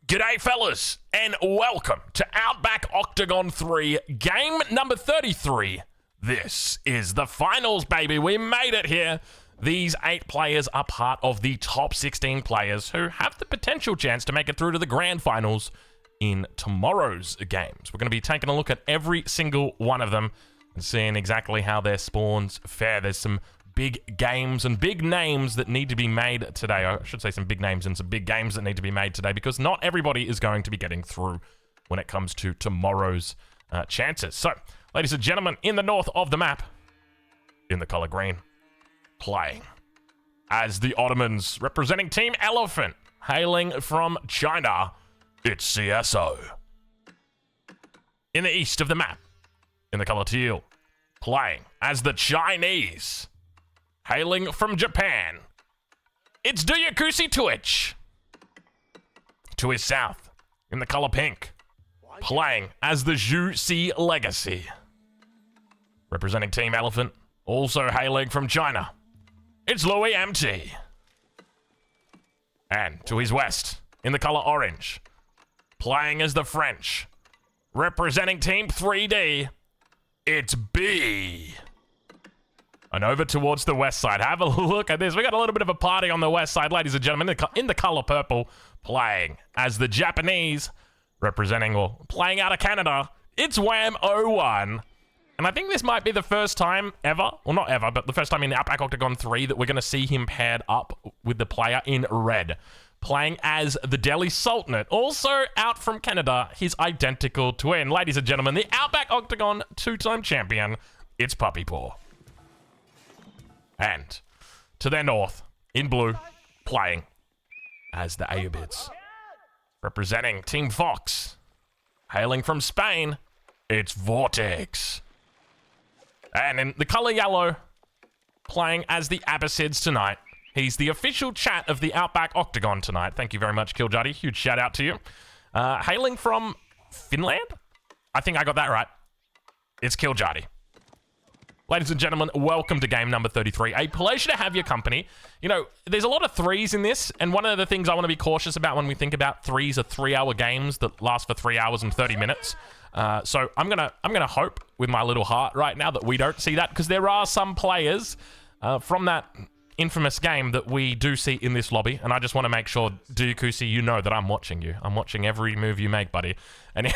G'day fellas, and welcome to Outback Octagon 3, game number 33. This is the finals, baby. We made it here. These 8 players are part of the top 16 players who have the potential chance to make it through to the grand finals in tomorrow's games. We're going to be taking a look at every single one of them and seeing exactly how their spawns fare. There's some big games and big names that need to be made today. I should say some big names and some big games that need to be made today, because not everybody is going to be getting through when it comes to tomorrow's chances. So, ladies and gentlemen, in the north of the map, in the color green, playing as the Ottomans, representing Team Elephant, hailing from China, it's CSO. In the east of the map, in the color teal, playing as the Chinese, hailing from Japan, it's Duyakusi Twitch. To his south, in the color pink, playing as the Zhu Si Legacy, representing Team Elephant, also hailing from China, it's Louis MT. And to his west, in the color orange, playing as the French, representing Team 3D, it's B. And over towards the west side, have a look at this. We got a little bit of a party on the west side, ladies and gentlemen, in the color purple, playing as the Japanese, representing or playing out of Canada, it's Wham01. And I think this might be the first time ever, well not ever, but the first time in Outback Octagon 3 that we're going to see him paired up with the player in red, playing as the Delhi Sultanate, also out from Canada, his identical twin. Ladies and gentlemen, the Outback Octagon 2-time champion, it's Puppy Paw. And to their north, in blue, playing as the Ayyubids, representing Team Fox, hailing from Spain, it's Vortex. And in the color yellow, playing as the Abbasids tonight, he's the official chat of the Outback Octagon tonight. Thank you very much, Killjadi. Huge shout out to you. Hailing from Finland? I think I got that right. It's Killjadi. Ladies and gentlemen, welcome to game number 33. A pleasure to have your company. You know, there's a lot of threes in this, and one of the things I want to be cautious about when we think about threes are 3-hour games that last for 3 hours and 30 minutes. So I'm gonna hope with my little heart right now that we don't see that, because there are some players from that infamous game that we do see in this lobby, and I just want to make sure, Duyakusi, you know that I'm watching you. I'm watching every move you make, buddy. And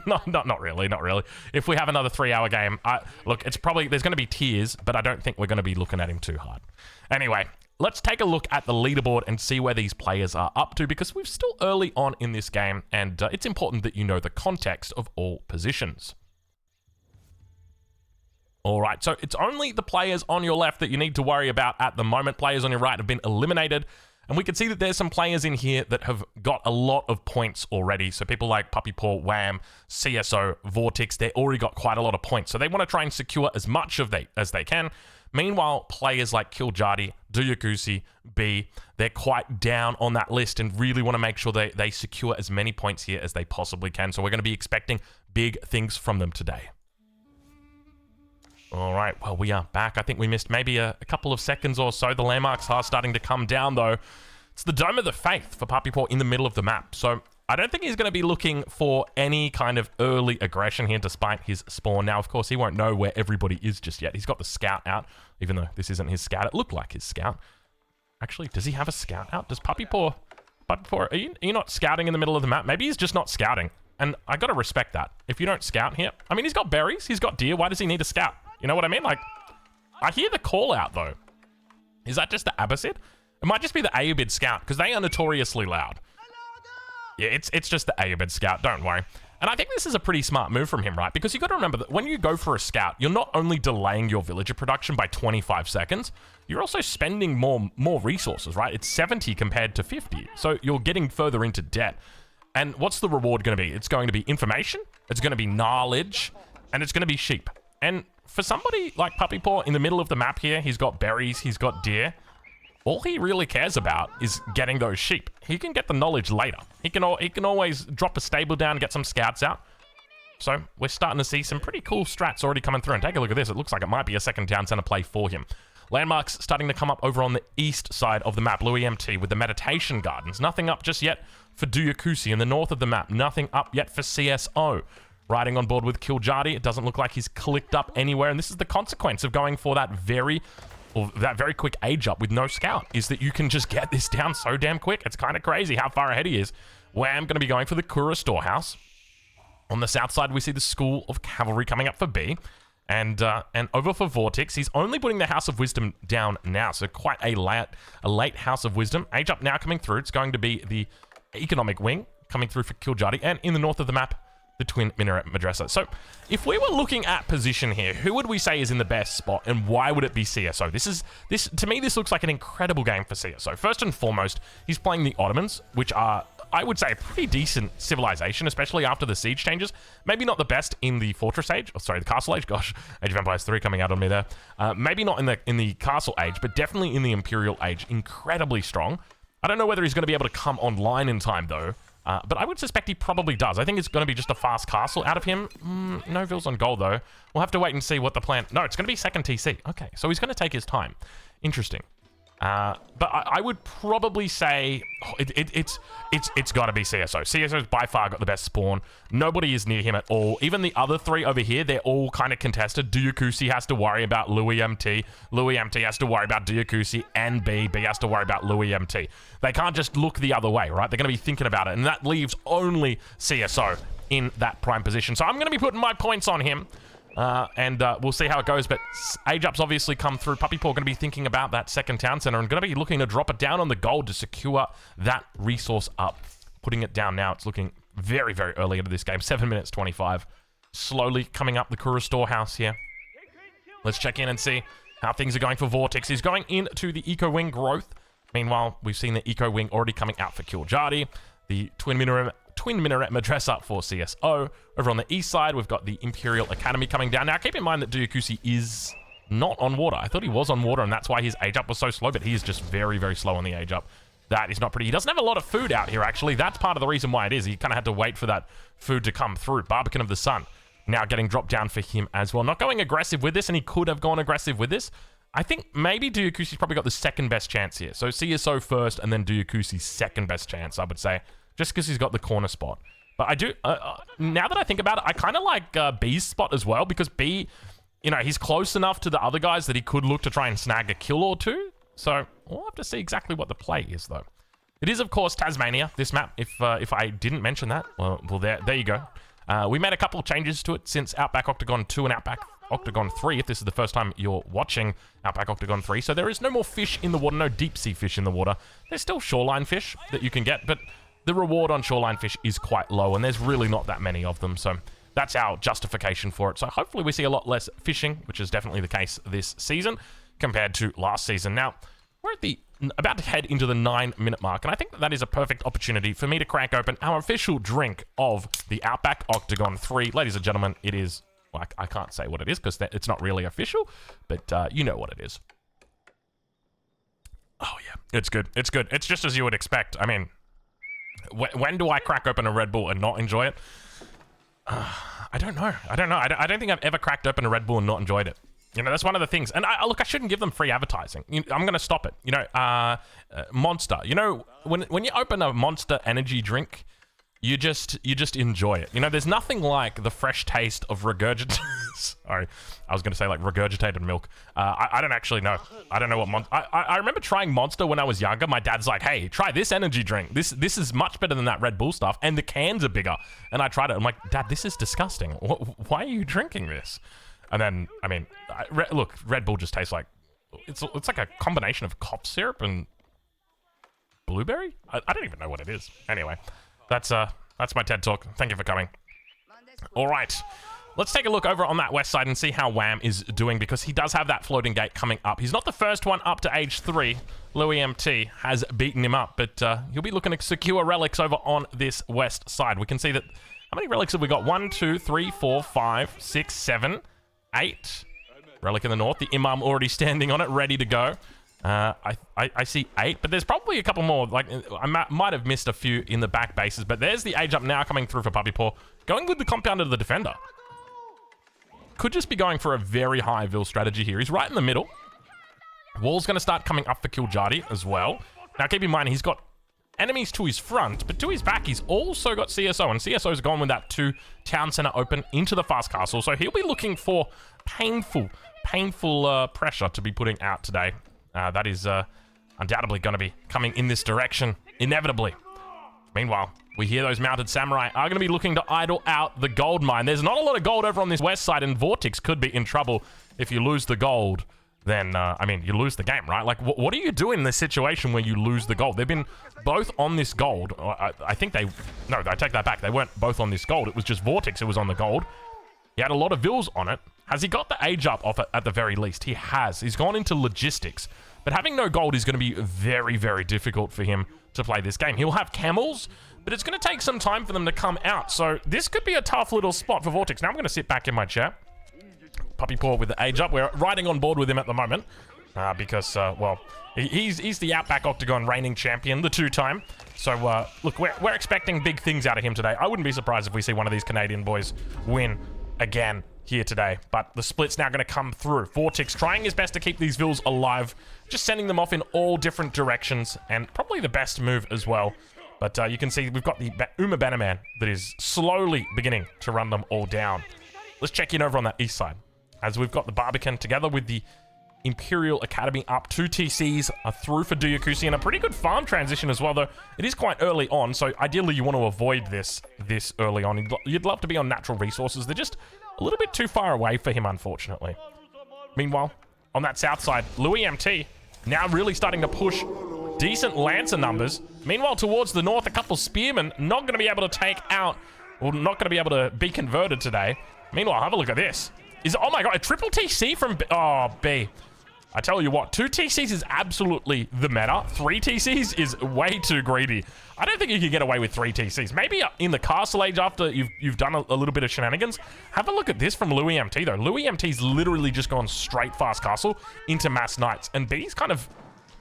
not really. If we have another 3-hour game, look, it's probably, there's going to be tears, but I don't think we're going to be looking at him too hard. Anyway, let's take a look at the leaderboard and see where these players are up to, because we're still early on in this game, and it's important that you know the context of all positions. All right, so it's only the players on your left that you need to worry about at the moment. Players on your right have been eliminated, and we can see that there's some players in here that have got a lot of points already. So people like Puppy Paw, Wham, CSO, Vortex, they already got quite a lot of points. So they want to try and secure as much of as they can. Meanwhile, players like Killjadi, Duyakusi, B, they're quite down on that list and really want to make sure they secure as many points here as they possibly can. So we're going to be expecting big things from them today. All right, well, we are back. I think we missed maybe a couple of seconds or so. The landmarks are starting to come down, though. It's the Dome of the Faith for Puppy Paw in the middle of the map. So I don't think he's going to be looking for any kind of early aggression here despite his spawn. Now, of course, he won't know where everybody is just yet. He's got the scout out, even though this isn't his scout. It looked like his scout. Actually, does he have a scout out? Does Puppy Paw, are you not scouting in the middle of the map? Maybe he's just not scouting. And I got to respect that. If you don't scout here, I mean, he's got berries, he's got deer. Why does he need a scout? You know what I mean? Like, I hear the call out, though. Is that just the Abbasid? It might just be the Ayyubid scout, because they are notoriously loud. Yeah, it's just the Ayyubid scout, don't worry. And I think this is a pretty smart move from him, right? Because you got to remember that when you go for a scout, you're not only delaying your villager production by 25 seconds, you're also spending more resources, right? It's 70 compared to 50. So you're getting further into debt. And what's the reward going to be? It's going to be information, it's going to be knowledge, and it's going to be sheep. And for somebody like Puppy Paw in the middle of the map here, he's got berries, he's got deer. All he really cares about is getting those sheep. He can get the knowledge later. He can always drop a stable down, get some scouts out. So we're starting to see some pretty cool strats already coming through. And take a look at this. It looks like it might be a second town center play for him. Landmarks starting to come up over on the east side of the map. Louis MT with the Meditation Gardens. Nothing up just yet for Duyakusi in the north of the map. Nothing up yet for CSO. Riding on board with Kiljadi. It doesn't look like he's clicked up anywhere. And this is the consequence of going for that very quick age up with no scout, is that you can just get this down so damn quick. It's kind of crazy how far ahead he is. Wham, going to be going for the Kura Storehouse. On the south side, we see the School of Cavalry coming up for B. And over for Vortex, he's only putting the House of Wisdom down now. So quite a late House of Wisdom. Age up now coming through. It's going to be the Economic Wing coming through for Kiljadi. And in the north of the map, the Twin Minaret Madrasa. So if we were looking at position here, who would we say is in the best spot and why would it be CSO? To me, this looks like an incredible game for CSO. First and foremost, he's playing the Ottomans, which are, I would say, a pretty decent civilization, especially after the siege changes. Maybe not the best in the Fortress Age. Oh, sorry, the Castle Age. Gosh, Age of Empires 3 coming out on me there. Maybe not in the Castle Age, but definitely in the Imperial Age. Incredibly strong. I don't know whether he's going to be able to come online in time, though. But I would suspect he probably does. I think it's going to be just a fast castle out of him. No vills on gold, though. We'll have to wait and see what the plan... No, it's going to be second TC. Okay, so he's going to take his time. Interesting. But I would probably say it's got to be CSO. CSO's by far got the best spawn. Nobody is near him at all. Even the other three over here, they're all kind of contested. Duyakusi has to worry about Louis MT. Louis MT has to worry about Duyakusi and B. B has to worry about Louis MT. They can't just look the other way, right? They're going to be thinking about it, and that leaves only CSO in that prime position. So I'm going to be putting my points on him. And we'll see how it goes, but age up's obviously come through. Puppy Paw going to be thinking about that second town center and going to be looking to drop it down on the gold to secure that resource up. Putting it down now. It's looking very, very early into this game. 7 minutes 25. Slowly coming up the Kura Storehouse here. Let's check in and see how things are going for Vortex. He's going into the Eco Wing growth. Meanwhile, we've seen the Eco Wing already coming out for Kiljadi. The Twin Minaret Madrasa for CSO. Over on the east side, we've got the Imperial Academy coming down. Now, keep in mind that Duyakusi is not on water. I thought he was on water, and that's why his age up was so slow, but he is just very, very slow on the age up. That is not pretty. He doesn't have a lot of food out here, actually. That's part of the reason why it is. He kind of had to wait for that food to come through. Barbican of the Sun now getting dropped down for him as well. Not going aggressive with this, and he could have gone aggressive with this. I think maybe Duyakusi's probably got the second best chance here. So CSO first, and then Duyakusi's second best chance, I would say. Just because he's got the corner spot. But I do, now that I think about it, I kind of like B's spot as well, because B, you know, he's close enough to the other guys that he could look to try and snag a kill or two. So we'll have to see exactly what the play is, though. It is, of course, Tasmania, this map, if I didn't mention that. Well there you go. We made a couple of changes to it since Outback Octagon 2 and Outback Octagon 3, if this is the first time you're watching Outback Octagon 3. So there is no more fish in the water, no deep sea fish in the water. There's still shoreline fish that you can get, but the reward on shoreline fish is quite low, and there's really not that many of them, so that's our justification for it. So hopefully we see a lot less fishing, which is definitely the case this season compared to last season. Now, we're about to head into the 9-minute mark, and I think that is a perfect opportunity for me to crack open our official drink of the Outback Octagon 3. Ladies and gentlemen, it is, like, I can't say what it is because it's not really official, but you know what it is. Oh yeah, it's good. It's good. It's just as you would expect. I mean, when do I crack open a Red Bull and not enjoy it? I don't know. I don't think I've ever cracked open a Red Bull and not enjoyed it. You know, that's one of the things. And look, I shouldn't give them free advertising. I'm going to stop it. You know, Monster. You know, when you open a Monster energy drink, you just enjoy it. You know, there's nothing like the fresh taste of regurgitated... Sorry, I was going to say like regurgitated milk. I don't actually know. I don't know what Monster... I remember trying Monster when I was younger. My dad's like, hey, try this energy drink. This is much better than that Red Bull stuff. And the cans are bigger. And I tried it. I'm like, Dad, this is disgusting. Why are you drinking this? And then, I mean, look, Red Bull just tastes like... It's like a combination of cough syrup and blueberry? I don't even know what it is. Anyway... That's my TED Talk. Thank you for coming. All right. Let's take a look over on that west side and see how Wham is doing, because he does have that floating gate coming up. He's not the first one up to age 3. Louis MT has beaten him up, but he'll be looking to secure relics over on this west side. We can see that... How many relics have we got? 1, 2, 3, 4, 5, 6, 7, 8. Relic in the north. The Imam already standing on it, ready to go. I see 8, but there's probably a couple more. Like, I might have missed a few in the back bases, but there's the age up now coming through for Puppy Paw. Going with the compound of the defender. Could just be going for a very high Vil strategy here. He's right in the middle. Wall's going to start coming up for Kiljardi as well. Now, keep in mind, he's got enemies to his front, but to his back, he's also got CSO, and CSO's gone with that 2 town center open into the fast castle, so he'll be looking for painful pressure to be putting out today. That is undoubtedly going to be coming in this direction, inevitably. Meanwhile, we hear those mounted samurai are going to be looking to idle out the gold mine. There's not a lot of gold over on this west side, and Vortex could be in trouble. If you lose the gold, then, I mean, you lose the game, right? Like, what do you do in this situation where you lose the gold? They've been both on this gold. I think they... No, I take that back. They weren't both on this gold. It was just Vortex who was on the gold. He had a lot of vills on it. Has he got the age up off it at the very least? He has. He's gone into logistics. But having no gold is going to be very, very difficult for him to play this game. He'll have camels, but it's going to take some time for them to come out. So this could be a tough little spot for Vortex. Now I'm going to sit back in my chair. Puppy Paw with the age up. We're riding on board with him at the moment because, well, he's the Outback Octagon reigning champion, the 2-time. So, look, we're expecting big things out of him today. I wouldn't be surprised if we see one of these Canadian boys win again here today. But the split's now going to come through. Vortex trying his best to keep these vills alive, just sending them off in all different directions, and probably the best move as well. But you can see we've got the Uma Bannerman that is slowly beginning to run them all down. Let's check in over on that east side, as we've got the Barbican together with the Imperial Academy up. 2 TCs are through for Duyakusi, and a pretty good farm transition as well, though it is quite early on, so ideally you want to avoid this early on. You'd love to be on natural resources. They're just a little bit too far away for him, unfortunately. Meanwhile, on that south side, Louis MT now really starting to push decent Lancer numbers. Meanwhile, towards the north, a couple Spearmen not going to be able to take out, or not going to be able to be converted today. Meanwhile, have a look at this. Oh my god, a triple TC from B. I tell you what, 2 TCs is absolutely the meta. 3 TCs is way too greedy. I don't think you can get away with 3 TCs. Maybe in the castle age after you've done a little bit of shenanigans. Have a look at this from Louis MT though. Louis MT's literally just gone straight fast castle into mass knights, and B's kind of...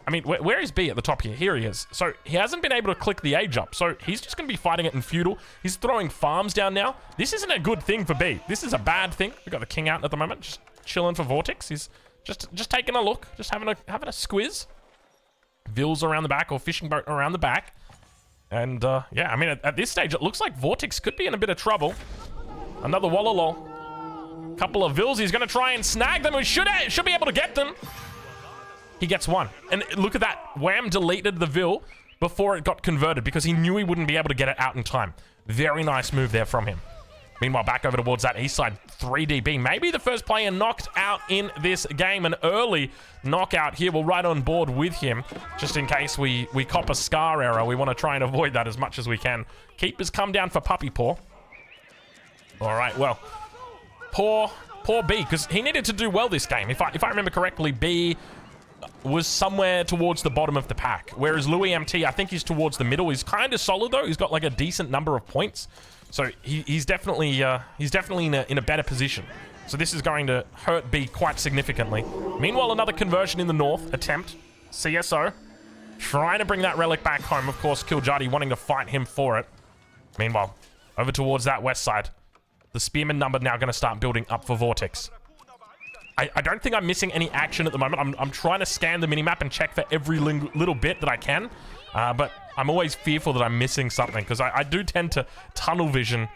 I mean, where is B at the top here? Here he is. So he hasn't been able to click the age up. So he's just going to be fighting it in feudal. He's throwing farms down now. This isn't a good thing for B. This is a bad thing. We've got the king out at the moment, just chilling for Vortex. He's just taking a look, just having a squiz. Vills around the back, or fishing boat around the back. And yeah, I mean, at this stage, it looks like Vortex could be in a bit of trouble. Another Wallalol. Couple of Vills. He's going to try and snag them. We should be able to get them. He gets one. And look at that. Wham deleted the Vill before it got converted because he knew he wouldn't be able to get it out in time. Very nice move there from him. Meanwhile, back over towards that east side, 3DB. Maybe the first player knocked out in this game. An early knockout here. We're right on board with him. Just in case we cop a Scar error, we want to try and avoid that as much as we can. Keepers come down for Puppy Paw. All right, well, poor B, because he needed to do well this game. If I remember correctly, B was somewhere towards the bottom of the pack, whereas Louis MT, I think he's towards the middle. He's kind of solid though. He's got like a decent number of points, so he's definitely in a better position. So this is going to hurt B quite significantly. Meanwhile, another conversion in the north attempt. CSO trying to bring that relic back home. Of course, Kiljardi wanting to fight him for it. Meanwhile, over towards that west side, the Spearman number now going to start building up for Vortex. I don't think I'm missing any action at the moment. I'm trying to scan the minimap and check for every little bit that I can. But I'm always fearful that I'm missing something because I do tend to tunnel vision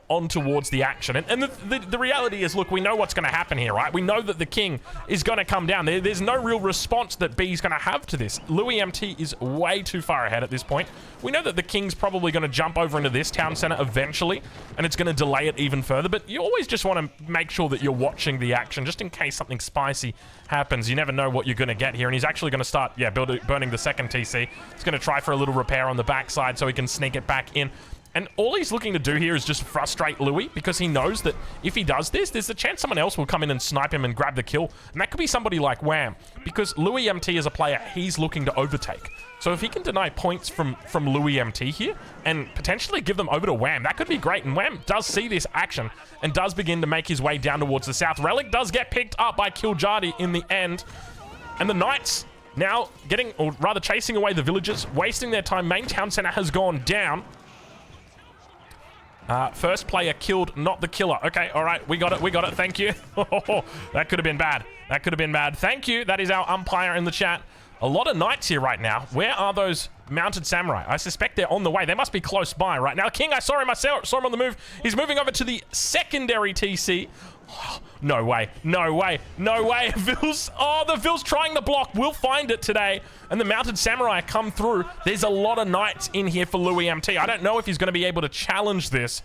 on towards the action. And the reality is, look, we know what's going to happen here, right? We know that the king is going to come down. There's no real response that B's going to have to this. Louis MT is way too far ahead at this point. We know that the king's probably going to jump over into this town center eventually, and it's going to delay it even further, but you always just want to make sure that you're watching the action just in case something spicy happens. You never know what you're going to get here, and he's actually going to start, yeah, burning the second TC. He's going to try for a little repair on the backside so he can sneak it back in. And all he's looking to do here is just frustrate Louis because he knows that if he does this, there's a chance someone else will come in and snipe him and grab the kill. And that could be somebody like Wham, because Louis MT is a player he's looking to overtake. So if he can deny points from Louis MT here and potentially give them over to Wham, that could be great. And Wham does see this action and does begin to make his way down towards the south. Relic does get picked up by Kiljardi in the end. And the Knights now getting, or rather chasing away the villagers, wasting their time. Main town center has gone down. First player killed, not the killer. Okay, all right, we got it, thank you. That could have been bad. That could have been bad. Thank you. That is our umpire in the chat. A lot of knights here right now. Where are those mounted samurai? I suspect they're on the way. They must be close by right now. King, I saw him. I saw him on the move. He's moving over to the secondary TC. Oh, no way. No way. No way. Vils. Oh, the Vils trying the block. We'll find it today. And the mounted samurai come through. There's a lot of knights in here for Louis MT. I don't know if he's going to be able to challenge this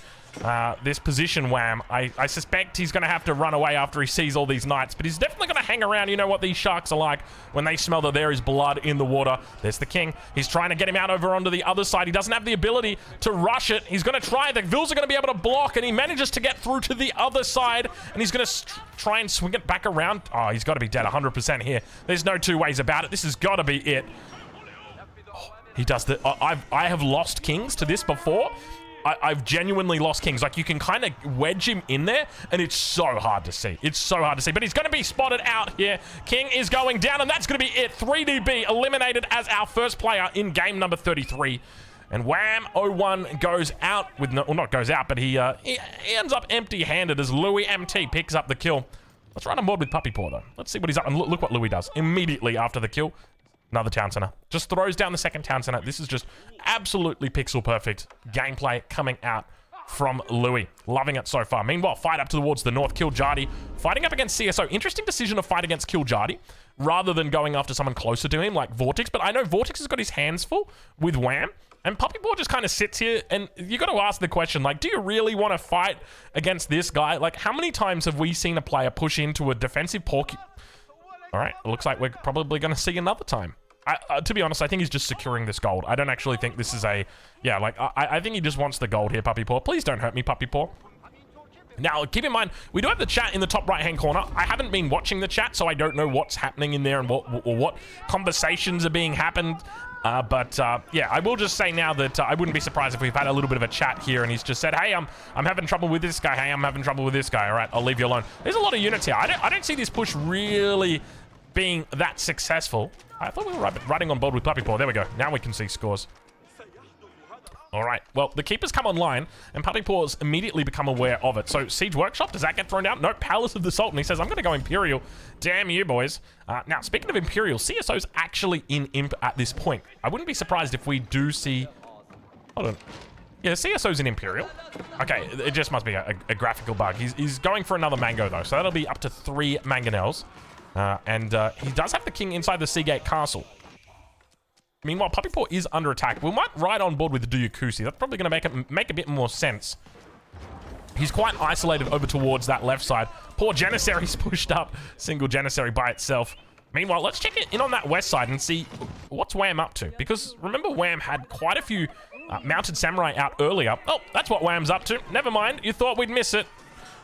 position wham. I suspect he's going to have to run away after he sees all these knights, but he's definitely going to hang around. You know what these sharks are like when they smell that there is blood in the water. There's the king. He's trying to get him out over onto the other side. He doesn't have the ability to rush it. He's going to try. The Vils are going to be able to block, and he manages to get through to the other side, and he's going to try and swing it back around. Oh, he's got to be dead 100% here. There's no two ways about it. This has got to be it. Oh, he does the... I have lost kings to this before. I've genuinely lost kings. Like, you can kind of wedge him in there, and it's so hard to see. It's so hard to see. But he's going to be spotted out here. King is going down, and that's going to be it. 3DB eliminated as our first player in game number 33. And wham, 0-1 goes out with no... Well, not goes out, but he ends up empty-handed as Louis MT picks up the kill. Let's run on board with Puppy Paw, though. Let's see what he's up. And look what Louis does. Immediately after the kill, another town center. Just throws down the second town center. This is just absolutely pixel perfect gameplay coming out from Louis. Loving it so far. Meanwhile, fight up towards the north. Kiljardi fighting up against CSO. Interesting decision to fight against Kiljardi rather than going after someone closer to him like Vortex. But I know Vortex has got his hands full with Wham. And Puppy Paw just kind of sits here, and you got to ask the question, like, do you really want to fight against this guy? Like, how many times have we seen a player push into a defensive porky? All right, it looks like we're probably going to see another time. To be honest, I think he's just securing this gold. I don't actually think this is a... Yeah, like, I think he just wants the gold here, Puppy Paw. Please don't hurt me, Puppy Paw. Now, keep in mind, we do have the chat in the top right-hand corner. I haven't been watching the chat, so I don't know what's happening in there and what conversations are being happened. Yeah, I will just say now that I wouldn't be surprised if we've had a little bit of a chat here and he's just said, hey, I'm having trouble with this guy. Hey, I'm having trouble with this guy. All right, I'll leave you alone. There's a lot of units here. I don't see this push really being that successful. I thought we were riding on board with Puppy Paw. There we go. Now we can see scores. All right. Well, the keepers come online, and Puppy Paw's immediately become aware of it. So, Siege Workshop, does that get thrown down? No, Palace of the Sultan. He says, I'm going to go Imperial. Damn you, boys. Now, speaking of Imperial, CSO's actually in Imp at this point. I wouldn't be surprised if we do see... Hold on. Yeah, CSO's in Imperial. Okay, it just must be a graphical bug. He's going for another Mango, though. So, that'll be up to 3 Mangonels. He does have the king inside the Seagate Castle. Meanwhile, Puppy Paw is under attack. We might ride on board with the Duyakusi. That's probably going to make a bit more sense. He's quite isolated over towards that left side. Poor Janissary's pushed up. Single Janissary by itself. Meanwhile, let's check in on that west side and see what's Wham up to. Because remember, Wham had quite a few mounted samurai out earlier. Oh, that's what Wham's up to. Never mind. You thought we'd miss it.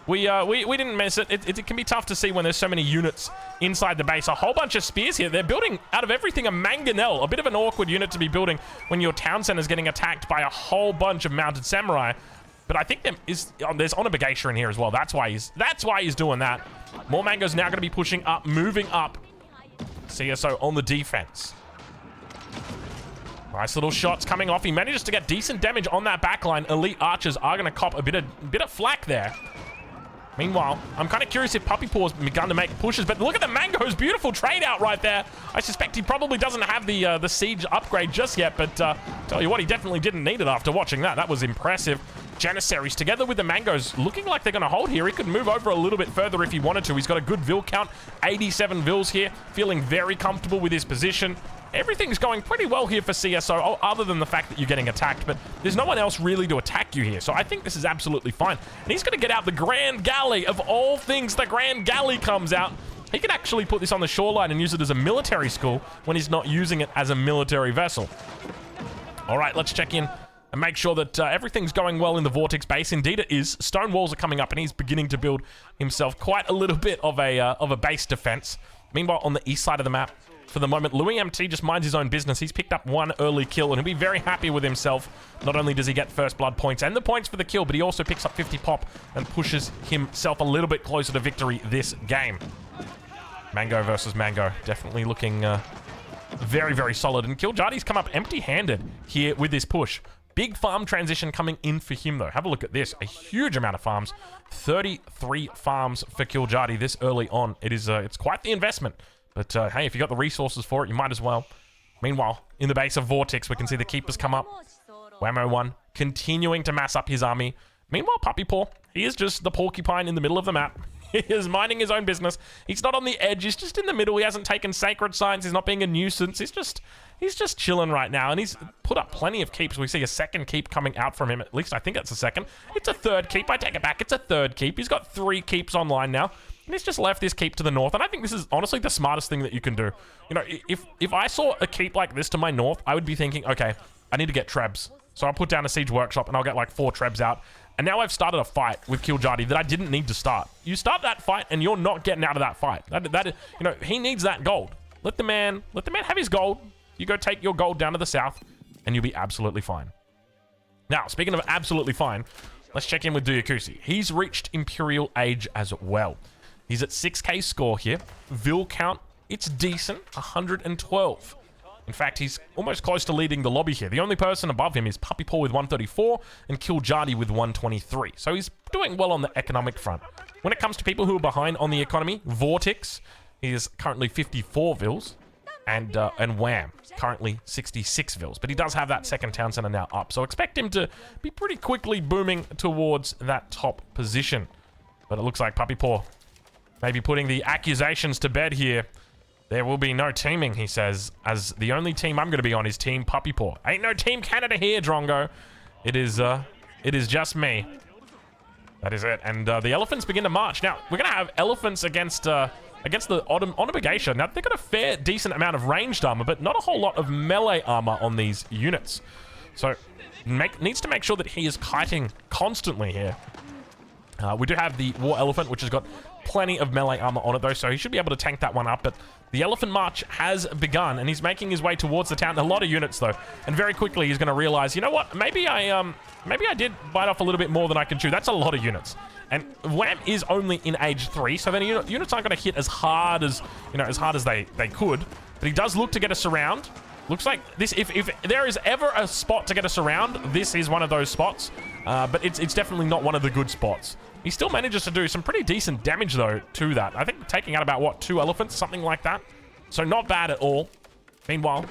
We didn't miss it. It can be tough to see when there's so many units inside the base. A whole bunch of spears here. They're building, out of everything, a mangonel. A bit of an awkward unit to be building when your town center's getting attacked by a whole bunch of mounted samurai. But I think there's Honorable Geisha in here as well. That's why he's doing that. More Mango's now going to be pushing up, moving up. CSO on the defense. Nice little shots coming off. He manages to get decent damage on that backline. Elite archers are going to cop a bit of flack there. Meanwhile, I'm kind of curious if Puppy Paw's begun to make pushes, but look at the Mango's beautiful trade out right there. I suspect he probably doesn't have the siege upgrade just yet, but tell you what, he definitely didn't need it after watching that. That was impressive. Janissaries together with the Mango's looking like they're going to hold here. He could move over a little bit further if he wanted to. He's got a good Vil count, 87 Vils here, feeling very comfortable with his position. Everything's going pretty well here for CSO, other than the fact that you're getting attacked, but there's no one else really to attack you here, so I think this is absolutely fine. And he's going to get out the Grand Galley. Of all things, the Grand Galley comes out. He can actually put this on the shoreline and use it as a military school when he's not using it as a military vessel. All right, let's check in and make sure that everything's going well in the Vortex base. Indeed it is. Stone walls are coming up, and he's beginning to build himself quite a little bit of a base defense. Meanwhile, on the east side of the map, for the moment, Louis MT just minds his own business. He's picked up 1 early kill, and he'll be very happy with himself. Not only does he get first blood points and the points for the kill, but he also picks up 50 pop and pushes himself a little bit closer to victory this game. Mango versus Mango. Definitely looking very, very solid. And Kiljardi's come up empty-handed here with this push. Big farm transition coming in for him, though. Have a look at this. A huge amount of farms. 33 farms for Kiljardi this early on. It's quite the investment. But, hey, if you got the resources for it, you might as well. Meanwhile, in the base of Vortex, we can see the Keepers come up. Whammo 1 continuing to mass up his army. Meanwhile, Puppy Paw, he is just the porcupine in the middle of the map. He is minding his own business. He's not on the edge. He's just in the middle. He hasn't taken sacred signs. He's not being a nuisance. He's just chilling right now. And he's put up plenty of keeps. We see a second keep coming out from him. At least I think that's a second. It's a third keep. I take it back. It's a third keep. He's got 3 keeps online now. And he's just left this keep to the north. And I think this is honestly the smartest thing that you can do. You know, if I saw a keep like this to my north, I would be thinking, okay, I need to get trebs. So I'll put down a siege workshop and I'll get like 4 trebs out. And now I've started a fight with Kiljardi that I didn't need to start. You start that fight and you're not getting out of that fight. That you know, he needs that gold. Let the man have his gold. You go take your gold down to the south and you'll be absolutely fine. Now, speaking of absolutely fine, let's check in with Duyakusi. He's reached Imperial Age as well. He's at 6k score here. Vil count, it's decent, 112. In fact, he's almost close to leading the lobby here. The only person above him is Puppy Paw with 134 and Kiljardi with 123. So he's doing well on the economic front. When it comes to people who are behind on the economy, Vortex is currently 54 vils and Wham, currently 66 vils. But he does have that second town center now up. So expect him to be pretty quickly booming towards that top position. But it looks like Puppy Paw maybe putting the accusations to bed here. There will be no teaming, he says, as the only team I'm going to be on is Team Puppy Paw. Ain't no Team Canada here, Drongo. It is just me. That is it. And the elephants begin to march. Now, we're going to have elephants against the Ottomans. Now, they've got a fair, decent amount of ranged armor, but not a whole lot of melee armor on these units. So, needs to make sure that he is kiting constantly here. We do have the War Elephant, which has got plenty of melee armor on it, though, so he should be able to tank that one up. But the Elephant March has begun, and he's making his way towards the town. A lot of units, though, and very quickly he's going to realize, you know what? Maybe I did bite off a little bit more than I can chew. That's a lot of units, and Wham is only in age 3, so then units aren't going to hit as hard as they could. But he does look to get us around. Looks like this. If there is ever a spot to get us around, this is one of those spots. But it's definitely not one of the good spots. He still manages to do some pretty decent damage, though, to that. I think taking out about, what, 2 elephants? Something like that. So not bad at all. Meanwhile,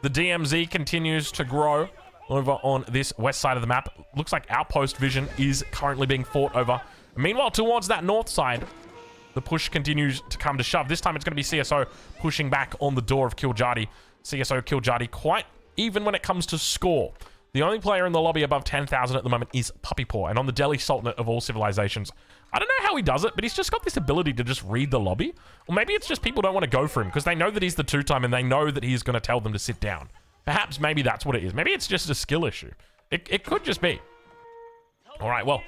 the DMZ continues to grow over on this west side of the map. Looks like Outpost Vision is currently being fought over. Meanwhile, towards that north side, the push continues to come to shove. This time it's going to be CSO pushing back on the door of Kiljardi. CSO Kiljardi quite even when it comes to score. The only player in the lobby above 10,000 at the moment is Puppy Paw, and on the Delhi Sultanate of all civilizations. I don't know how he does it, but he's just got this ability to just read the lobby. Or maybe it's just people don't want to go for him because they know that he's the 2-time and they know that he's going to tell them to sit down. Perhaps maybe that's what it is. Maybe it's just a skill issue. It could just be. All right, well,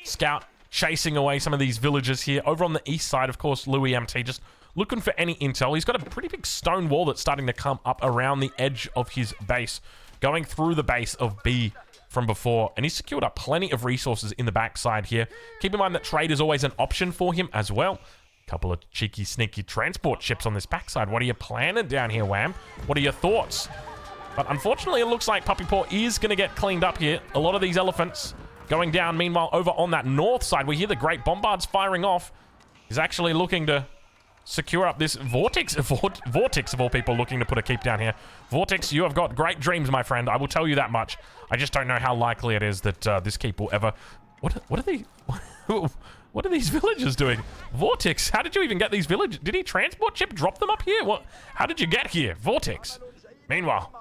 Scout chasing away some of these villagers here. Over on the east side, of course, Louis MT just looking for any intel. He's got a pretty big stone wall that's starting to come up around the edge of his base, going through the base of B from before, and he's secured up plenty of resources in the backside here. Keep in mind that trade is always an option for him as well. A couple of cheeky, sneaky transport ships on this backside. What are you planning down here, Wham? What are your thoughts? But unfortunately, it looks like Puppy Paw is going to get cleaned up here. A lot of these elephants going down. Meanwhile, over on that north side, we hear the Great Bombards firing off. He's actually looking to secure up this Vortex of all people, looking to put a keep down here. Vortex, you have got great dreams, my friend. I will tell you that much. I just don't know how likely it is that this keep will ever... What are these villagers doing? Vortex, how did you even get these villagers? Did he transport ship drop them up here? What? How did you get here, Vortex? Meanwhile,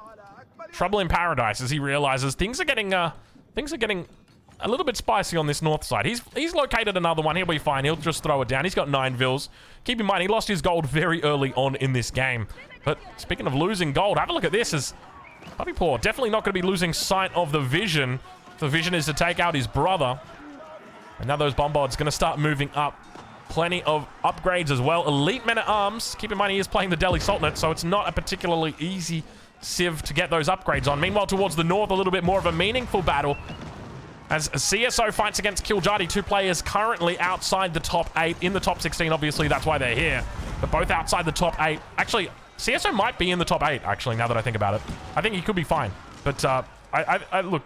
trouble in paradise as he realizes things are getting a little bit spicy on this north side. He's located another one. He'll be fine. He'll just throw it down. He's got 9 vils. Keep in mind, he lost his gold very early on in this game. But speaking of losing gold, have a look at this. As Puppy Paw definitely not going to be losing sight of the vision. The vision is to take out his brother. And now those bombards going to start moving up. Plenty of upgrades as well. Elite men-at-arms. Keep in mind, he is playing the Delhi Sultanate, so it's not a particularly easy civ to get those upgrades on. Meanwhile, towards the north, a little bit more of a meaningful battle. As CSO fights against Kiljardi, 2 players currently outside the top 8. In the top 16, obviously, that's why they're here. But both outside the top 8. Actually, CSO might be in the top 8, actually, now that I think about it. I think he could be fine. But, look,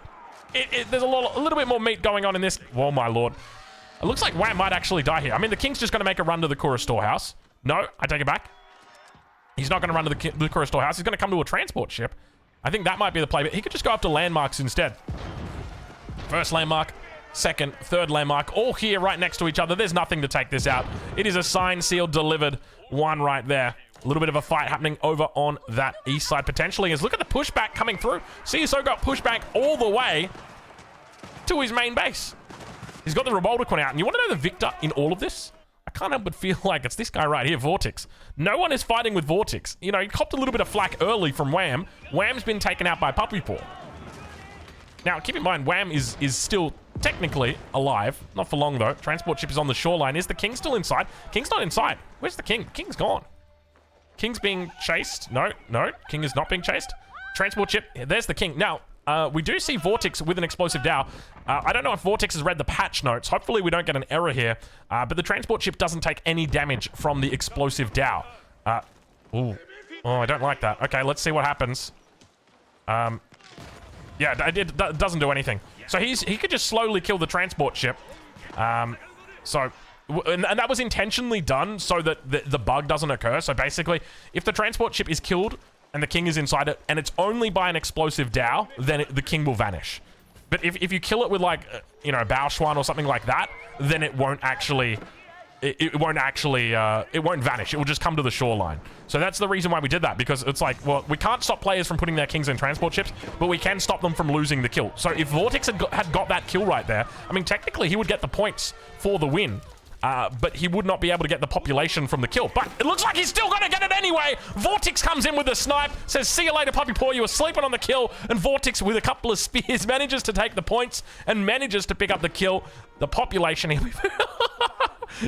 there's a little bit more meat going on in this. Oh, my lord. It looks like Wham might actually die here. I mean, the king's just going to make a run to the Kura storehouse. No, I take it back. He's not going to run to the Kura storehouse. He's going to come to a transport ship. I think that might be the play, but he could just go after landmarks instead. First landmark, second, third landmark, all here right next to each other. There's nothing to take this out. It is a signed, sealed, delivered one right there. A little bit of a fight happening over on that east side potentially. As look at the pushback coming through. CSO got pushback all the way to his main base. He's got the Revolticon out. And you want to know the victor in all of this? I can't help but feel like it's this guy right here, Vortex. No one is fighting with Vortex. You know, he copped a little bit of flack early from Wham. Wham's been taken out by Puppy Paw. Now, keep in mind, Wham is still technically alive. Not for long, though. Transport ship is on the shoreline. Is the king still inside? King's not inside. Where's the king? King's gone. King's being chased. No. King is not being chased. Transport ship. There's the king. Now, we do see Vortex with an explosive Dow. I don't know if Vortex has read the patch notes. Hopefully we don't get an error here. But the transport ship doesn't take any damage from the explosive Dow. Ooh. Oh, I don't like that. Okay, let's see what happens. Yeah, it doesn't do anything. So he could just slowly kill the transport ship. And that was intentionally done so that the bug doesn't occur. So basically, if the transport ship is killed and the king is inside it, and it's only by an explosive Dow, then the king will vanish. But if you kill it with, like, you know, Baochuan or something like that, then it won't actually... It won't vanish. It will just come to the shoreline. So that's the reason why we did that, because it's like, well, we can't stop players from putting their kings in transport ships, but we can stop them from losing the kill. So if Vortex had got that kill right there, I mean, technically he would get the points for the win, but he would not be able to get the population from the kill. But it looks like he's still going to get it anyway. Vortex comes in with a snipe, says, see you later, Puppy Paw, you were sleeping on the kill, and Vortex, with a couple of spears, manages to take the points and manages to pick up the kill. The population...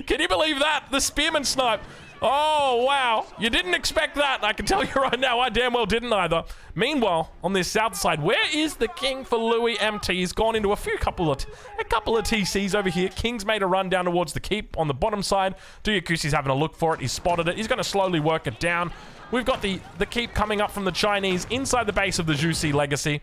Can you believe that? The spearman snipe. Oh, wow. You didn't expect that. I can tell you right now, I damn well didn't either. Meanwhile, on this south side, where is the king for Louis MT? He's gone into a couple of TCs over here. King's made a run down towards the keep on the bottom side. Duyakusi's having a look for it. He's spotted it. He's going to slowly work it down. We've got the keep coming up from the Chinese inside the base of the Juicy Legacy.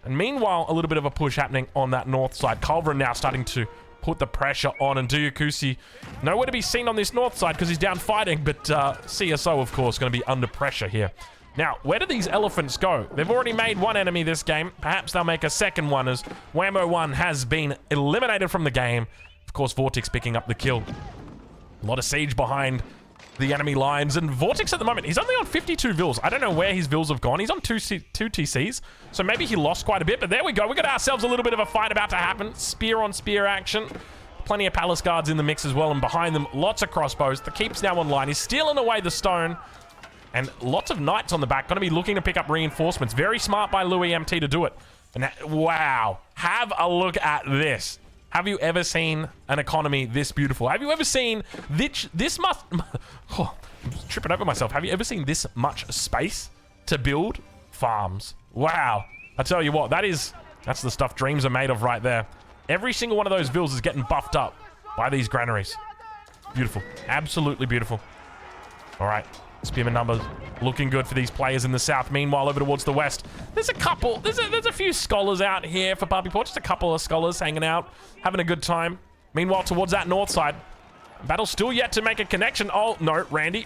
And meanwhile, a little bit of a push happening on that north side. Culverin now starting to put the pressure on, and Duyakusi nowhere to be seen on this north side because he's down fighting, but CSO, of course, going to be under pressure here. Now, where do these elephants go? They've already made one enemy this game. Perhaps they'll make a second one, as Whammo 1 has been eliminated from the game. Of course, Vortex picking up the kill. A lot of siege behind the enemy lines, and Vortex at the moment, he's only on 52 vills. I don't know where his vills have gone. He's on two TCs, so maybe he lost quite a bit, but there we go. We got ourselves a little bit of a fight about to happen. Spear on spear action. Plenty of palace guards in the mix as well, and behind them, lots of crossbows. The keep's now online. He's stealing away the stone, and lots of knights on the back. Going to be looking to pick up reinforcements. Very smart by Louis MT to do it. And wow, have a look at this. Have you ever seen an economy this beautiful? Have you ever seen this much... Oh, I'm tripping over myself. Have you ever seen this much space to build farms? Wow. I tell you what, that's the stuff dreams are made of right there. Every single one of those villas is getting buffed up by these granaries. Beautiful. Absolutely beautiful. All right. Spearman numbers looking good for these players in the south. Meanwhile, over towards the west, there's a few scholars out here for Puppy Paw. Just a couple of scholars hanging out, having a good time. Meanwhile, towards that north side, battle still yet to make a connection. Oh, no, Randy,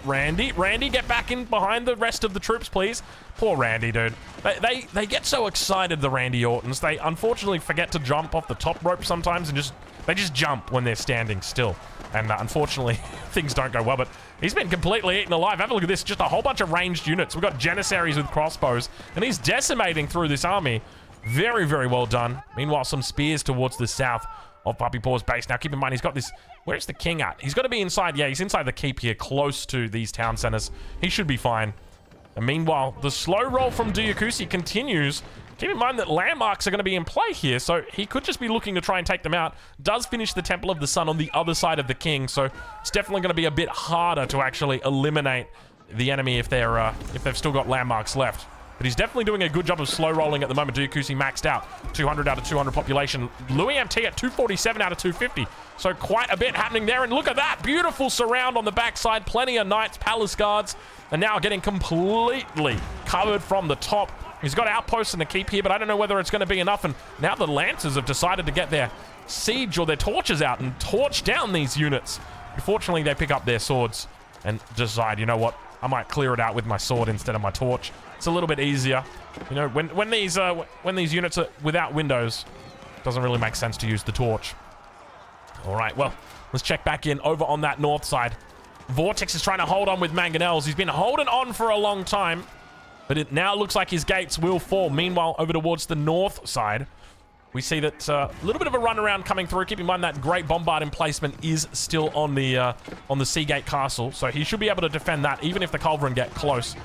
get back in behind the rest of the troops, please. Poor Randy, dude. They get so excited, the Randy Ortons. They unfortunately forget to jump off the top rope sometimes, and they just jump when they're standing still. And unfortunately, things don't go well, but he's been completely eaten alive. Have a look at this. Just a whole bunch of ranged units. We've got Janissaries with crossbows, and he's decimating through this army. Very, very well done. Meanwhile, some spears towards the south of Puppy Paw's base. Now, keep in mind, he's got this... Where's the king at? He's got to be inside... Yeah, he's inside the keep here, close to these town centers. He should be fine. And meanwhile, the slow roll from Duyakusi continues. Keep in mind that landmarks are going to be in play here, so he could just be looking to try and take them out. Does finish the Temple of the Sun on the other side of the king, so it's definitely going to be a bit harder to actually eliminate the enemy if they've still got landmarks left. But he's definitely doing a good job of slow rolling at the moment. Duyakusi maxed out. 200 out of 200 population. Louis MT at 247 out of 250. So quite a bit happening there. And look at that. Beautiful surround on the backside. Plenty of knights, palace guards. And now getting completely covered from the top. He's got outposts and a keep here, but I don't know whether it's going to be enough. And now the Lancers have decided to get their siege or their torches out and torch down these units. Unfortunately, they pick up their swords and decide, you know what, I might clear it out with my sword instead of my torch. It's a little bit easier. You know, when these units are without windows, it doesn't really make sense to use the torch. All right, well, let's check back in over on that north side. Vortex is trying to hold on with mangonels. He's been holding on for a long time, but it now looks like his gates will fall. Meanwhile, over towards the north side, we see that a little bit of a runaround coming through. Keep in mind that Great Bombard emplacement is still on the Seagate Castle, so he should be able to defend that, even if the Culverin get close.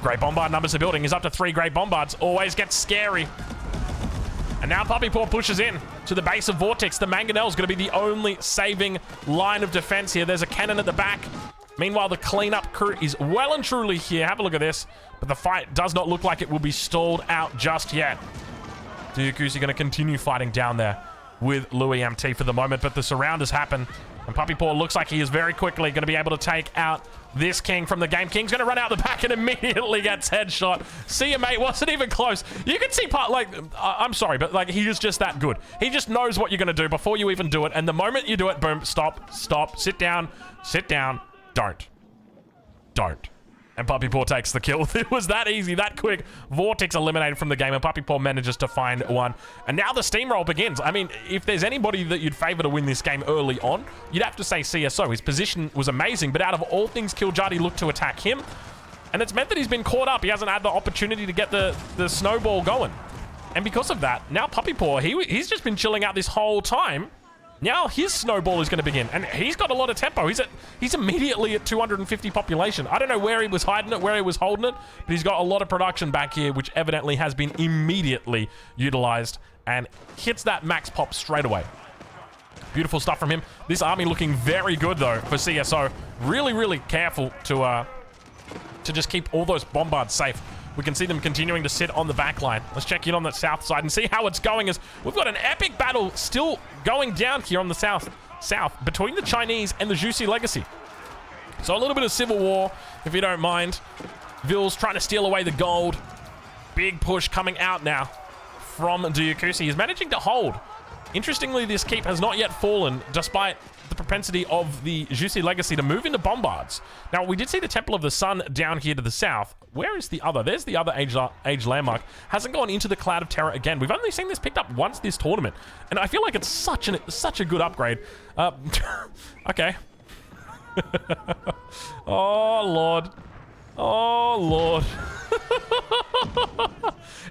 Great Bombard numbers are building. He's up to 3 Great Bombards. Always gets scary. And now Puppy Paw pushes in to the base of Vortex. The Mangonel is going to be the only saving line of defense here. There's a cannon at the back. Meanwhile, the cleanup crew is well and truly here. Have a look at this. But the fight does not look like it will be stalled out just yet. Diakusi going to continue fighting down there with Louis MT for the moment. But the surround has happened. And Puppy Paw looks like he is very quickly going to be able to take out this king from the game. King's going to run out the back and immediately gets headshot. See you, mate. Wasn't even close. You can see I'm sorry, but like he is just that good. He just knows what you're going to do before you even do it. And the moment you do it, boom, stop, sit down, don't. And Puppy Paw takes the kill. It was that easy, that quick. Vortex eliminated from the game, and Puppy Paw manages to find one. And now the steamroll begins. I mean, if there's anybody that you'd favor to win this game early on, you'd have to say CSO. His position was amazing, but out of all things, Kiljardi looked to attack him. And it's meant that he's been caught up. He hasn't had the opportunity to get the snowball going. And because of that, now Puppy Paw, he's just been chilling out this whole time. Now his snowball is going to begin, and he's got a lot of tempo. He's immediately at 250 population. I don't know where he was hiding it, where he was holding it, but he's got a lot of production back here, which evidently has been immediately utilized and hits that max pop straight away. Beautiful stuff from him. This army looking very good though for CSO. Really, really careful to just keep all those bombards safe. We can see them continuing to sit on the back line. Let's check in on the south side and see how it's going, as we've got an epic battle still going down here on the south between the Chinese and the Jussi Legacy. So a little bit of civil war, if you don't mind. Vils trying to steal away the gold. Big push coming out now from Diakusi. He's managing to hold. Interestingly, this keep has not yet fallen, despite the propensity of the Jussi Legacy to move into bombards. Now, we did see the Temple of the Sun down here to the south. Where is the other? There's the other age landmark. Hasn't gone into the Cloud of Terror again. We've only seen this picked up once this tournament, and I feel like it's such a good upgrade. Okay. Oh, Lord. Oh, Lord.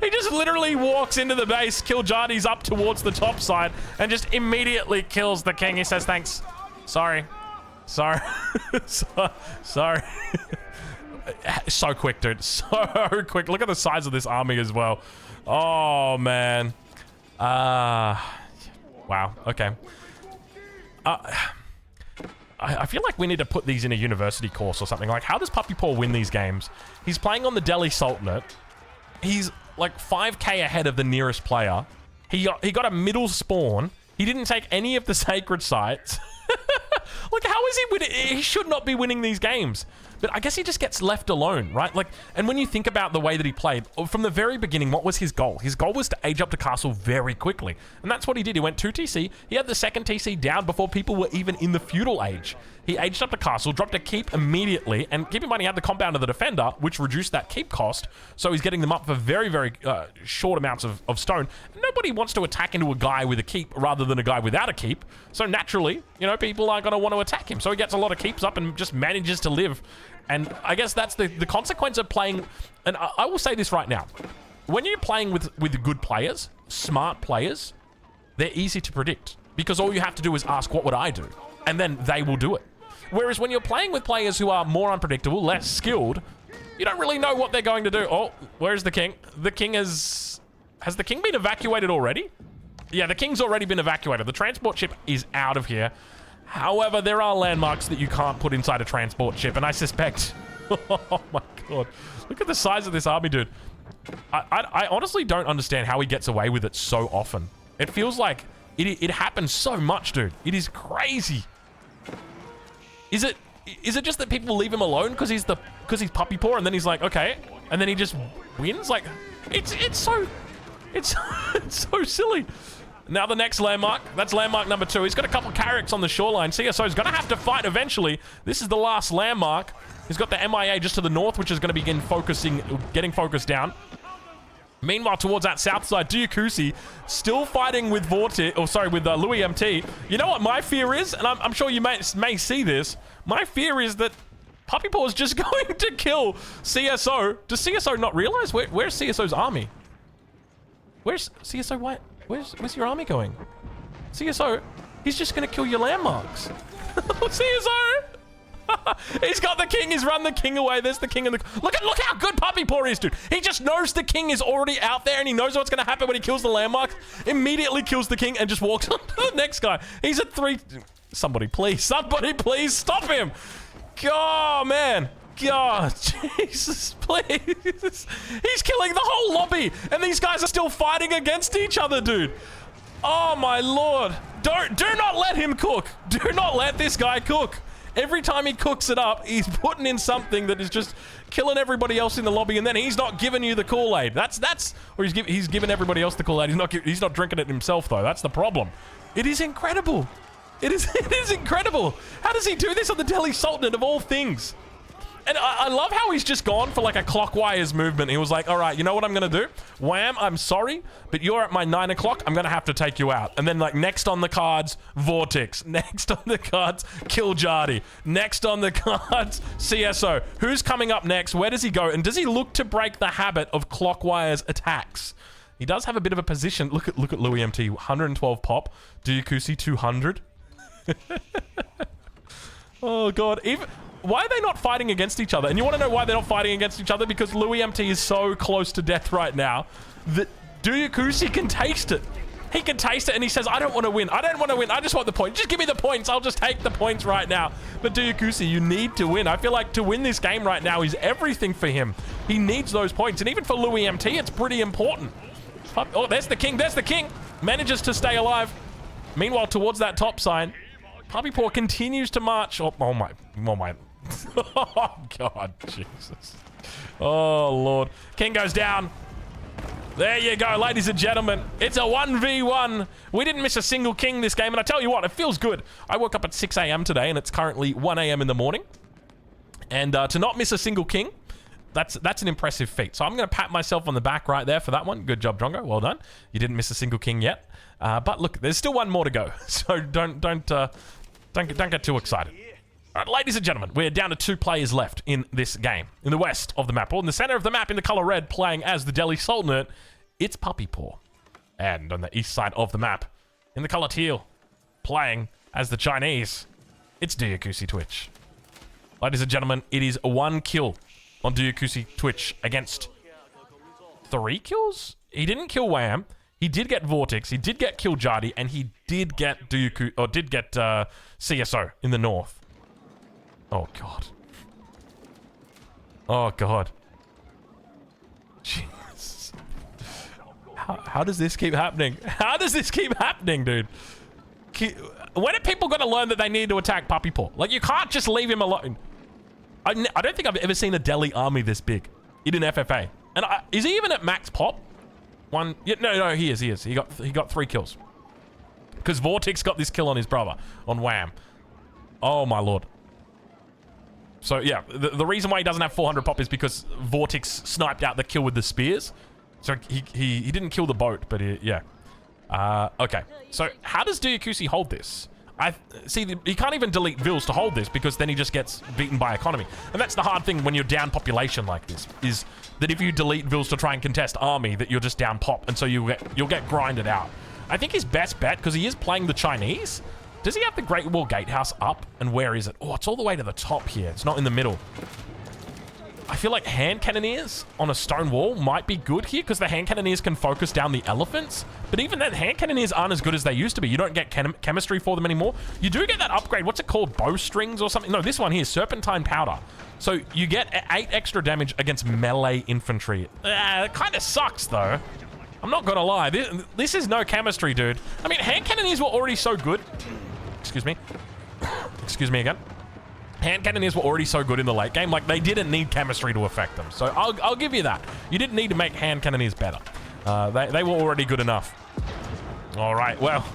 He just literally walks into the base. Kiljardi's up towards the top side and just immediately kills the king. He says, thanks. Sorry. Sorry. Sorry. So quick, dude. So quick. Look at the size of this army as well. Oh, man. Wow. Okay. I feel like we need to put these in a university course or something. Like, how does Puppy Paw win these games? He's playing on the Delhi Sultanate. He's like 5k ahead of the nearest player. He got a middle spawn. He didn't take any of the sacred sites. Like, how is he winning? He should not be winning these games. But I guess he just gets left alone, right? Like, and when you think about the way that he played, from the very beginning, what was his goal? His goal was to age up to castle very quickly. And that's what he did. He went 2 TC. He had the second TC down before people were even in the feudal age. He aged up to castle, dropped a keep immediately, and keep in mind he had the compound of the defender, which reduced that keep cost. So he's getting them up for very, very short amounts of stone. Nobody wants to attack into a guy with a keep rather than a guy without a keep. So naturally, you know, people are going to want to attack him. So he gets a lot of keeps up and just manages to live. And I guess that's the consequence of playing. And I will say this right now. When you're playing with good players, smart players, they're easy to predict. Because all you have to do is ask, what would I do? And then they will do it. Whereas when you're playing with players who are more unpredictable, less skilled, you don't really know what they're going to do. Oh, where's the king? The king has the king been evacuated already? Yeah, the king's already been evacuated. The transport ship is out of here. However, there are landmarks that you can't put inside a transport ship, and I suspect... Oh my god. Look at the size of this army, dude. I honestly don't understand how he gets away with it so often. It feels like it happens so much, dude. It is crazy. Is it just that people leave him alone because he's Puppy Paw, and then he's like, okay, and then he just wins. Like, it's so silly. Now the next landmark, that's landmark number 2. He's got a couple carracks on the shoreline. CSO's going to have to fight eventually. This is the last landmark. He's got the MIA just to the north, which is going to begin getting focused down. Meanwhile, towards that south side, Duyakusi still fighting with Louis MT. You know what my fear is? And I'm sure you may see this. My fear is that Puppy Paw is just going to kill CSO. Does CSO not realize? Where's CSO's army? Where's CSO? What? Where's your army going? CSO, he's just going to kill your landmarks. CSO! He's got the king. He's run the king away. There's the king. Look how good Puppy Paw is, dude. He just knows the king is already out there and he knows what's going to happen when he kills the landmarks. Immediately kills the king and just walks on to the next guy. He's at 3. Somebody please stop him. Oh, man. God, Jesus, please. He's killing the whole lobby, and these guys are still fighting against each other, dude. Oh, my Lord. Do not let him cook. Do not let this guy cook. Every time he cooks it up, he's putting in something that is just killing everybody else in the lobby, and then he's not giving you the Kool-Aid. Or he's giving everybody else the Kool-Aid. He's not drinking it himself, though. That's the problem. It is incredible. It is incredible. How does he do this on the Delhi Sultanate of all things? And I love how he's just gone for like a clockwise movement. He was like, all right, you know what I'm going to do? Wham, I'm sorry, but you're at my 9 o'clock. I'm going to have to take you out. And then like next on the cards, Vortex. Next on the cards, Kiljardi. Next on the cards, CSO. Who's coming up next? Where does he go? And does he look to break the habit of clockwise attacks? He does have a bit of a position. Look at Louis MT, 112 pop. Duyakusi, 200. Oh, God. Why are they not fighting against each other? And you want to know why they're not fighting against each other? Because Louis MT is so close to death right now that Duyakusi can taste it. He can taste it and he says, I don't want to win. I don't want to win. I just want the point. Just give me the points. I'll just take the points right now. But Duyakusi, you need to win. I feel like to win this game right now is everything for him. He needs those points. And even for Louis MT, it's pretty important. Oh, there's the king. There's the king. Manages to stay alive. Meanwhile, towards that top side, Puppy Paw continues to march. Oh my. Oh, God, Jesus. Oh, Lord. King goes down. There you go, ladies and gentlemen. It's a 1v1. We didn't miss a single king this game, and I tell you what, it feels good. I woke up at 6 a.m. today, and it's currently 1 a.m. in the morning. And to not miss a single king, that's an impressive feat. So I'm going to pat myself on the back right there for that one. Good job, Drongo. Well done. You didn't miss a single king yet. But look, there's still one more to go. So don't get too excited. All right, ladies and gentlemen, we're down to 2 players left in this game. In the west of the map, or in the center of the map in the color red, playing as the Delhi Sultanate, it's Puppy Paw. And on the east side of the map, in the color teal, playing as the Chinese, it's Duyakusi Twitch. Ladies and gentlemen, it is 1 kill on Duyakusi Twitch against 3 kills? He didn't kill Wham. He did get Vortex, he did get Kiljardi, and he did get CSO in the north. Oh, God. Oh, God. Jeez. How does this keep happening? How does this keep happening, dude? When are people going to learn that they need to attack Puppy Paw? Like, you can't just leave him alone. I don't think I've ever seen a Delhi army this big in an FFA. And is he even at max pop? Yeah, no, he is. He got 3 kills. Because Vortex got this kill on his brother, on Wham. Oh, my Lord. So, yeah, the reason why he doesn't have 400 pop is because Vortex sniped out the kill with the spears. So, he didn't kill the boat, but yeah. Okay. So, how does Duyakusi hold this? He can't even delete Vils to hold this because then he just gets beaten by economy. And that's the hard thing when you're down population like this, is that if you delete Vils to try and contest army, that you're just down pop, and so you'll get grinded out. I think his best bet, because he is playing the Chinese, does he have the Great Wall Gatehouse up? And where is it? Oh, it's all the way to the top here. It's not in the middle. I feel like hand cannoneers on a stone wall might be good here because the hand cannoneers can focus down the elephants. But even then, hand cannoneers aren't as good as they used to be. You don't get chemistry for them anymore. You do get that upgrade. What's it called? Bowstrings or something? No, this one here, Serpentine Powder. So you get 8 extra damage against melee infantry. It kind of sucks, though. I'm not going to lie. This is no chemistry, dude. I mean, hand cannoneers were already so good. Excuse me. Excuse me again. Hand cannoneers were already so good in the late game, like they didn't need chemistry to affect them. So I'll give you that. You didn't need to make hand cannoneers better. They were already good enough. All right, well,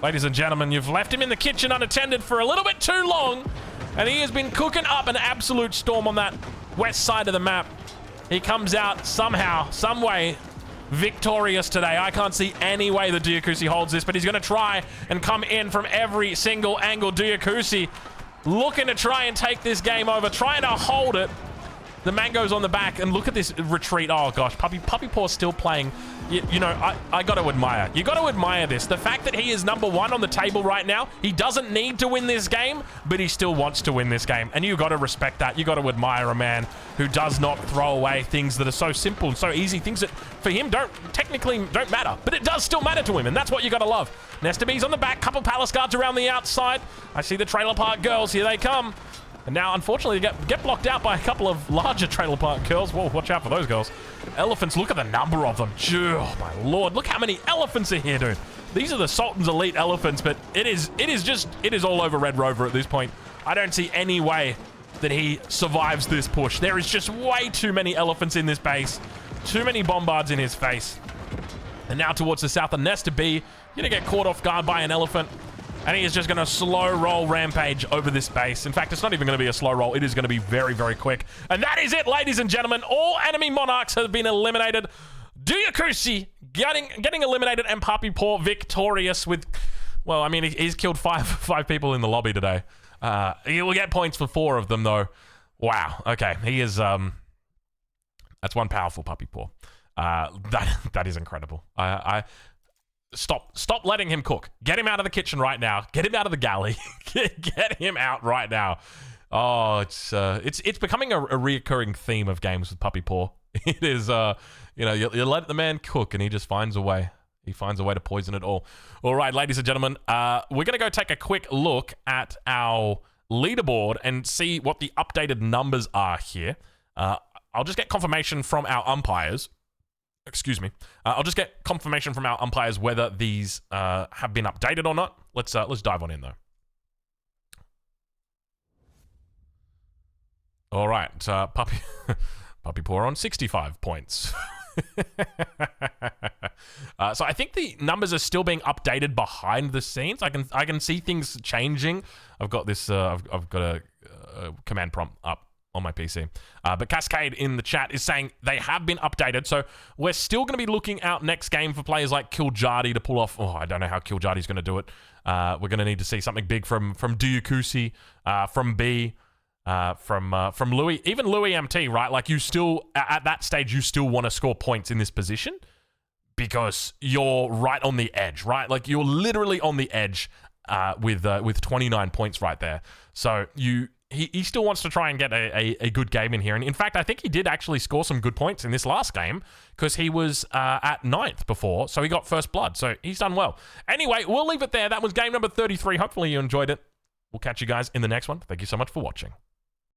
ladies and gentlemen, you've left him in the kitchen unattended for a little bit too long, and he has been cooking up an absolute storm on that west side of the map. He comes out somehow, some way, victorious today. I can't see any way that Diakusi holds this, but he's going to try and come in from every single angle. Diakusi looking to try and take this game over, trying to hold it. The mango's on the back, and look at this retreat. Oh gosh, Puppy Paw still playing. You know, I got to admire. You got to admire this. The fact that he is #1 on the table right now. He doesn't need to win this game, but he still wants to win this game. And you got to respect that. You got to admire a man who does not throw away things that are so simple and so easy. Things that for him technically don't matter, but it does still matter to him, and that's what you got to love. Nesta B's on the back. Couple palace guards around the outside. I see the trailer park girls. Here they come. And now, unfortunately, they get blocked out by a couple of larger trailer park girls. Whoa, watch out for those girls. Elephants, look at the number of them. Oh, my lord. Look how many elephants are here, dude. These are the Sultan's elite elephants, but it is all over Red Rover at this point. I don't see any way that he survives this push. There is just way too many elephants in this base. Too many bombards in his face. And now towards the south, the Nesta B, going to get caught off guard by an elephant. And he is just going to slow roll rampage over this base. In fact, it's not even going to be a slow roll. It is going to be very, very quick. And that is it, ladies and gentlemen. All enemy monarchs have been eliminated. Diakusi getting eliminated, and Puppy Paw victorious with, well, I mean, he's killed five people in the lobby today. He will get points for 4 of them, though. Wow. Okay. He is, that's one powerful Puppy Paw. That is incredible. Stop letting him cook. Get him out of the kitchen right now. Get him out of the galley. Get him out right now. Oh, it's becoming a reoccurring theme of games with Puppy Paw. It is, you know, you let the man cook and he just finds a way. He finds a way to poison it all. All right, ladies and gentlemen, we're going to go take a quick look at our leaderboard and see what the updated numbers are here. I'll just get confirmation from our umpires. Excuse me. I'll just get confirmation from our umpires whether these have been updated or not. Let's dive on in though. All right, Puppy Paw on 65 points. So I think the numbers are still being updated behind the scenes. I can see things changing. I've got this. I've got a command prompt up on my PC. But Cascade in the chat is saying they have been updated, so we're still going to be looking out next game for players like Kiljardi to pull off. Oh, I don't know how Kiljardi's going to do it. We're going to need to see something big from Diakusi, from B, from Louis, even Louis MT, right? Like you still, at that stage, you still want to score points in this position because you're right on the edge, right? Like you're literally on the edge with 29 points right there. So he still wants to try and get a good game in here. And in fact, I think he did actually score some good points in this last game because he was at 9th before. So he got first blood. So he's done well. Anyway, we'll leave it there. That was game number 33. Hopefully you enjoyed it. We'll catch you guys in the next one. Thank you so much for watching.